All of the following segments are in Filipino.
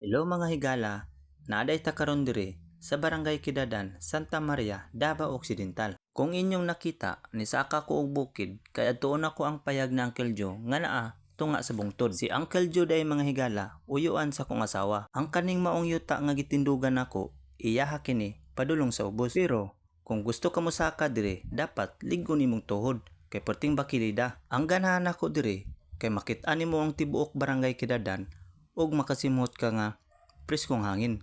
Hello mga higala, naaday ta karon diri sa Barangay Kidadan, Santa Maria, Davao Occidental. Kung inyong nakita, nisaka ko og bukid kay adtuon ako ang payag na Uncle Joe nga naa tunga sa bungtod. Si Uncle Joe day mga higala, uyuan sa kong asawa. Ang kaning maong yuta nga gitindugan nako, iyaha kini padulong sa ubos. Pero kung gusto ka mo saka diri, dapat ligon nimong tuhod kay perting bakilida. Ang ganahan nako diri kay makit-an nimo ang tibuok Barangay Kidadan ug makasimhot ka nga preskong hangin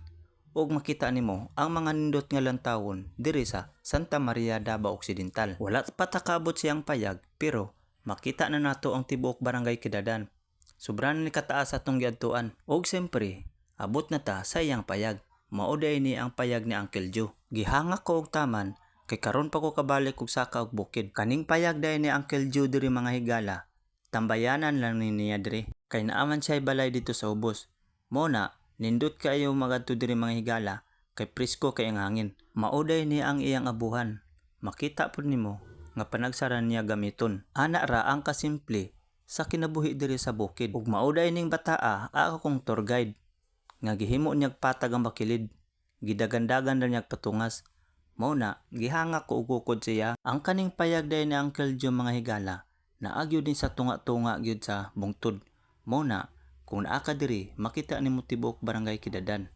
ug makita nimo ang mga nindot nga lantawon diri sa Santa Maria, Davao Occidental. Wala pa ta kaabot siyang payag pero makita na nato ang tibuok Barangay Kidadan. Sobrang ni kataas atong giadtuan ug siyempre abot na ta sa iyang payag. Mao day ni ang payag ni Uncle Joe. Gihanga ko og taman kay karon pa ko kabalik og saka og bukid. Kaning payag day ni Uncle Joe diri mga higala, tambayanan lang ni niya diri kay naaman siya balay dito sa ubos. Mona, nindot kayo magadto diri mga higala kay presko kay ang hangin. Mauday ni ang iyang abuhan. Makita pud nimo nga panagsaran niya gamiton. Ana ra ang kasimple sa kinabuhi diri sa bukid. Ug mauday ning bataa ako kong tour guide nga gihimo niyag patag ang bakilid. Gidagandagan ra niyag patungas. Mona, gihanga ko og ukod siya. Ang kaning payag day ni Uncle Joe mga higala naagyo din sa tunga-tunga gyud sa bungtod. Mona, kung naa ka diri, makita nimo tibuok Barangay Kidadan.